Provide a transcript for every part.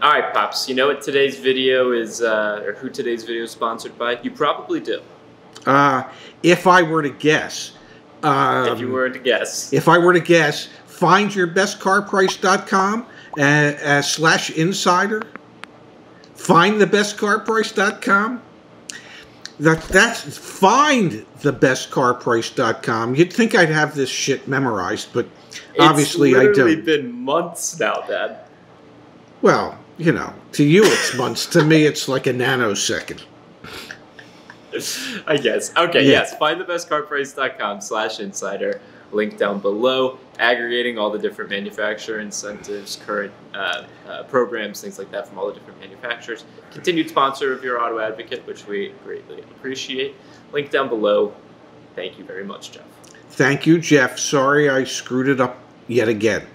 All right, Pops, you know what today's video is, or who today's video is sponsored by? You probably do. If I were to guess. If you were to guess. If I were to guess, findyourbestcarprice.com /insider. Findthebestcarprice.com. That's findthebestcarprice.com. You'd think I'd have this shit memorized, but obviously I don't. It's literally been months now, Dad. Well, you know, to you it's months. To me, it's like a nanosecond. I guess. Okay, Yeah. yes. Findthebestcarprice.com /insider. Link down below. Aggregating all the different manufacturer incentives, current programs, things like that from all the different manufacturers. Continued sponsor of your Auto Advocate, which we greatly appreciate. Link down below. Thank you very much, Jeff. Thank you, Jeff. Sorry I screwed it up yet again.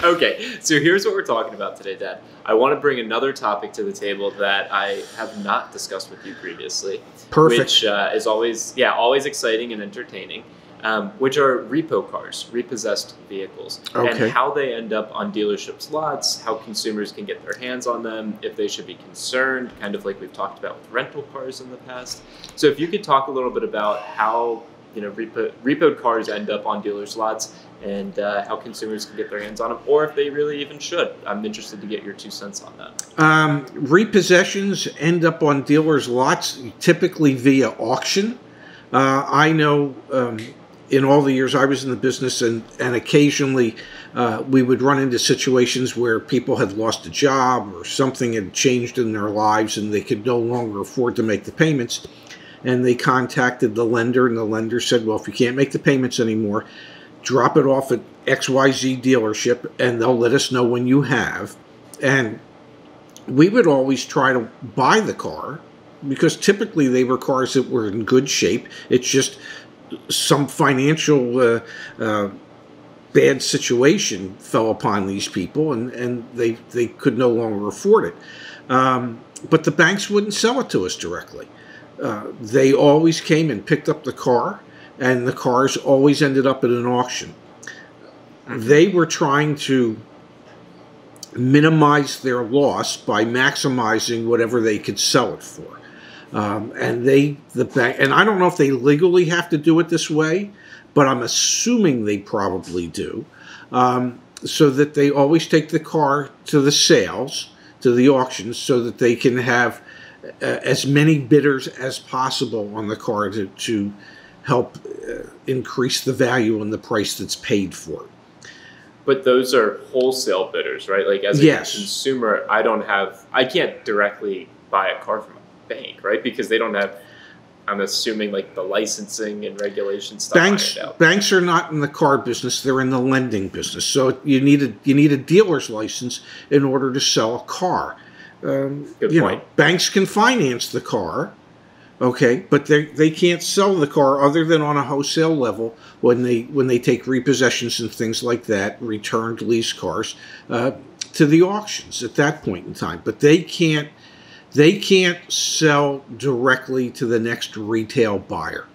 Okay, so here's what we're talking about today, Dad. I want to bring another topic to the table that I have not discussed with you previously. Perfect. Which is always exciting and entertaining, which are repo cars, repossessed vehicles, Okay. and how they end up on dealerships' lots, how consumers can get their hands on them, if they should be concerned, kind of like we've talked about with rental cars in the past. So if you could talk a little bit about how repoed cars end up on dealers' lots and how consumers can get their hands on them, or if they really even should. I'm interested to get your 2 cents on that. Repossessions end up on dealers' lots typically via auction. I know in all the years I was in the business, and occasionally we would run into situations where people had lost a job or something had changed in their lives and they could no longer afford to make the payments. And they contacted the lender, and the lender said, well, if you can't make the payments anymore, drop it off at XYZ dealership, and they'll let us know when you have. And we would always try to buy the car, because typically they were cars that were in good shape. It's just some financial bad situation fell upon these people, and they could no longer afford it. But the banks wouldn't sell it to us directly. They always came and picked up the car, and the cars always ended up at an auction. They were trying to minimize their loss by maximizing whatever they could sell it for. And the bank, and I don't know if they legally have to do it this way, but I'm assuming they probably do, so that they always take the car to the sales, to the auctions, so that they can have as many bidders as possible on the car to help increase the value and the price that's paid for it. But those are wholesale bidders, right? Like as a consumer, I can't directly buy a car from a bank, right? Because they don't have, I'm assuming, like the licensing and regulation stuff. Banks are not in the car business; they're in the lending business. So you need a dealer's license in order to sell a car. Good point. Banks can finance the car, okay, but they can't sell the car other than on a wholesale level when they take repossessions and things like that, returned lease cars, to the auctions at that point in time. But they can't sell directly to the next retail buyer.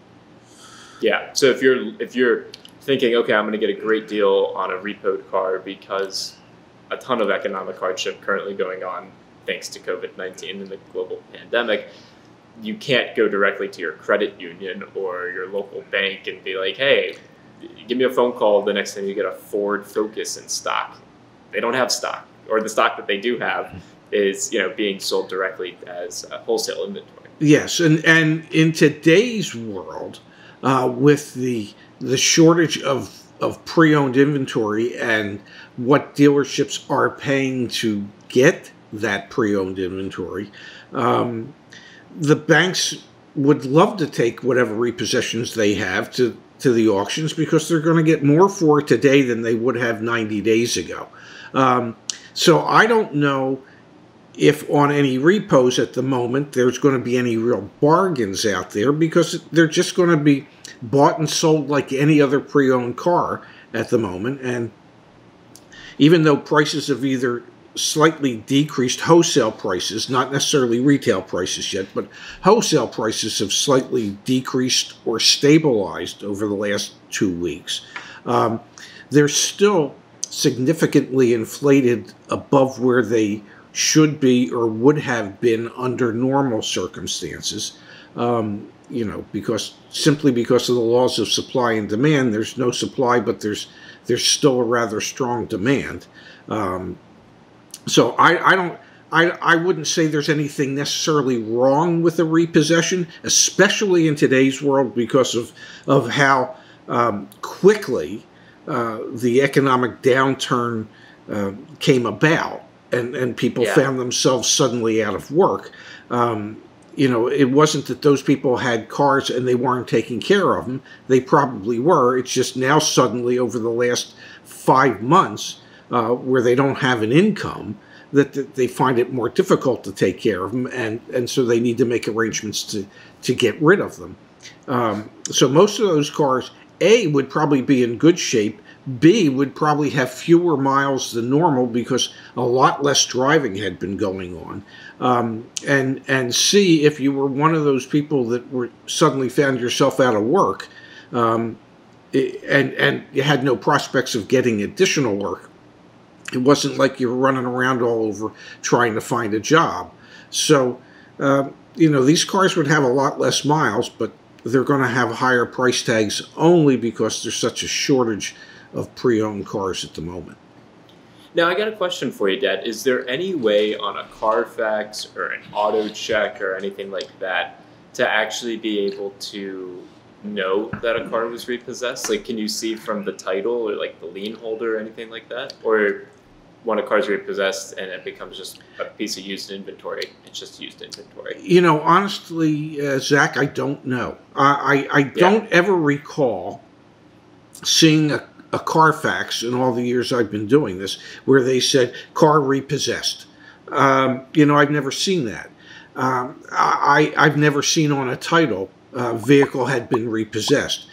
Yeah. So if you're thinking, okay, I'm going to get a great deal on a repoed car because a ton of economic hardship currently going on thanks to COVID-19 and the global pandemic, you can't go directly to your credit union or your local bank and be like, hey, give me a phone call the next time you get a Ford Focus in stock. They don't have stock, or the stock that they do have is being sold directly as a wholesale inventory. Yes, and in today's world, with the shortage of pre-owned inventory and what dealerships are paying to get that pre-owned inventory, the banks would love to take whatever repossessions they have to the auctions, because they're going to get more for it today than they would have 90 days ago. So I don't know if on any repos at the moment there's going to be any real bargains out there, because they're just going to be bought and sold like any other pre-owned car at the moment. And even though prices have either slightly decreased, wholesale prices, not necessarily retail prices yet, but wholesale prices have slightly decreased or stabilized over the last 2 weeks. There's still significantly inflated above where they should be or would have been under normal circumstances. Because of the laws of supply and demand, there's no supply, but there's still a rather strong demand. So I wouldn't say there's anything necessarily wrong with a repossession, especially in today's world because of how quickly the economic downturn came about, and people found themselves suddenly out of work. It wasn't that those people had cars and they weren't taking care of them. They probably were. It's just now suddenly over the last 5 months where they don't have an income that they find it more difficult to take care of them, and so they need to make arrangements to get rid of them. So most of those cars, A, would probably be in good shape, B, would probably have fewer miles than normal because a lot less driving had been going on. And C, if you were one of those people that were suddenly found yourself out of work, and you had no prospects of getting additional work, it wasn't like you were running around all over trying to find a job. So, these cars would have a lot less miles, but they're going to have higher price tags only because there's such a shortage of pre-owned cars at the moment. Now, I got a question for you, Dad. Is there any way on a Carfax or an auto check or anything like that to actually be able to know that a car was repossessed? Like, can you see from the title or like the lien holder or anything like that? Or when a car's repossessed and it becomes just a piece of used inventory, it's just used inventory? Honestly, Zach, I don't know. I don't ever recall seeing a Carfax in all the years I've been doing this where they said car repossessed. I've never seen that. I've never seen on a title vehicle had been repossessed.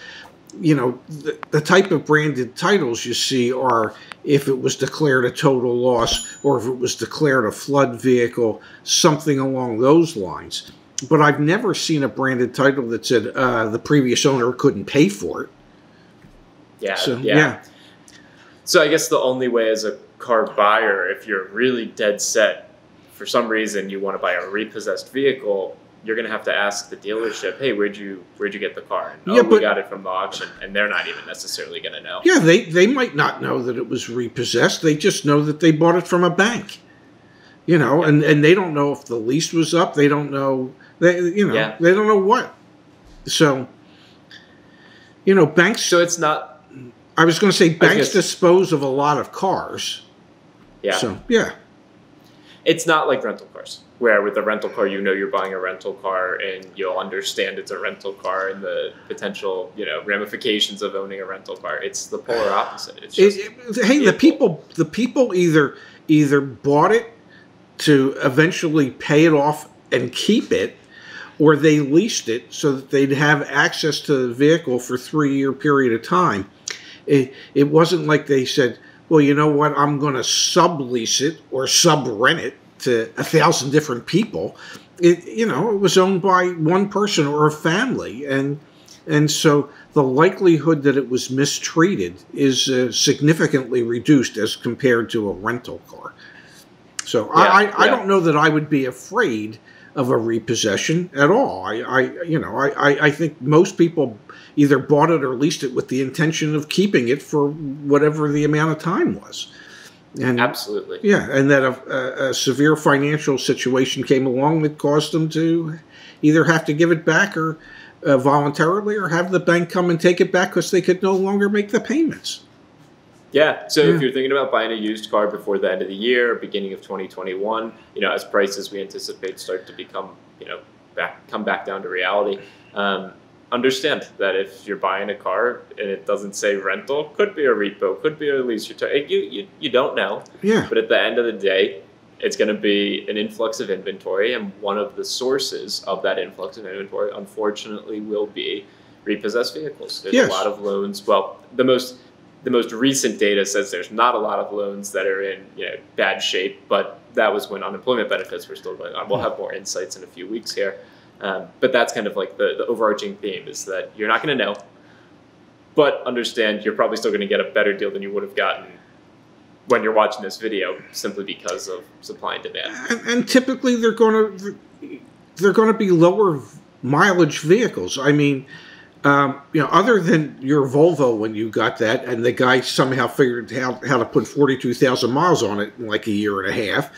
The type of branded titles you see are if it was declared a total loss or if it was declared a flood vehicle, something along those lines. But I've never seen a branded title that said the previous owner couldn't pay for it. Yeah. So I guess the only way as a car buyer, if you're really dead set, for some reason you want to buy a repossessed vehicle, you're going to have to ask the dealership, hey, where'd you get the car? And, we got it from the auction, and they're not even necessarily going to know. Yeah, they might not know that it was repossessed. They just know that they bought it from a bank. And they don't know if the lease was up. They don't know, they don't know what. So, banks. So it's not. I was going to say banks dispose of a lot of cars. Yeah. So, yeah. It's not like rental cars, where with a rental car, you're buying a rental car and you'll understand it's a rental car and the potential, ramifications of owning a rental car. It's the polar opposite. It's just the people either bought it to eventually pay it off and keep it, or they leased it so that they'd have access to the vehicle for a 3-year period of time. It wasn't like they said, well, you know what, I'm going to sublease it or sub-rent it to 1,000 different people. It was owned by one person or a family. And so the likelihood that it was mistreated is significantly reduced as compared to a rental car. So I don't know that I would be afraid of a repossession at all. I think most people either bought it or leased it with the intention of keeping it for whatever the amount of time was. And absolutely. Yeah, and that a severe financial situation came along that caused them to either have to give it back or voluntarily, or have the bank come and take it back because they could no longer make the payments. Yeah, so if you're thinking about buying a used car before the end of the year, beginning of 2021, as prices we anticipate start to become, come back down to reality, understand that if you're buying a car and it doesn't say rental, could be a repo, could be a lease, you don't know. Yeah. But at the end of the day, it's going to be an influx of inventory, and one of the sources of that influx of inventory, unfortunately, will be repossessed vehicles. There's a lot of loans. Well, the most recent data says there's not a lot of loans that are in bad shape, but that was when unemployment benefits were still going on. We'll have more insights in a few weeks here. But that's kind of like the overarching theme, is that you're not going to know, but understand you're probably still going to get a better deal than you would have gotten when you're watching this video, simply because of supply and demand. And typically they're going to be lower mileage vehicles. I mean, other than your Volvo when you got that, and the guy somehow figured how to put 42,000 miles on it in like a year and a half,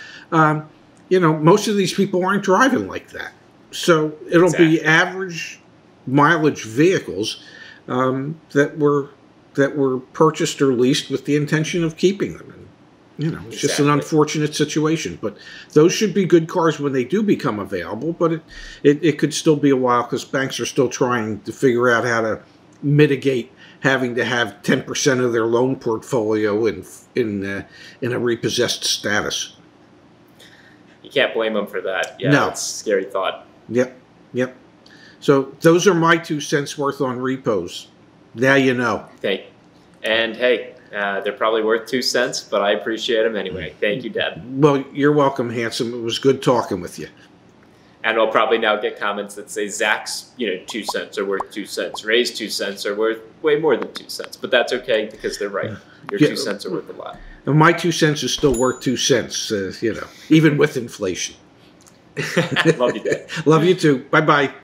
most of these people aren't driving like that. So it'll be average mileage vehicles that were purchased or leased with the intention of keeping them. And, it's just an unfortunate situation. But those should be good cars when they do become available. But it could still be a while because banks are still trying to figure out how to mitigate having to have 10% of their loan portfolio in a repossessed status. You can't blame them for that. Yeah, no. It's a scary thought. Yep. So those are my 2 cents worth on repos. Now you know. Hey, they're probably worth 2 cents, but I appreciate them anyway. Thank you, Dad. Well, you're welcome, handsome. It was good talking with you. And we'll probably now get comments that say Zach's, 2 cents are worth 2 cents. Ray's 2 cents are worth way more than 2 cents. But that's okay because they're right. Your 2 cents are worth a lot. And my 2 cents is still worth 2 cents, even with inflation. Love you, Dad. Love you too. Bye-bye.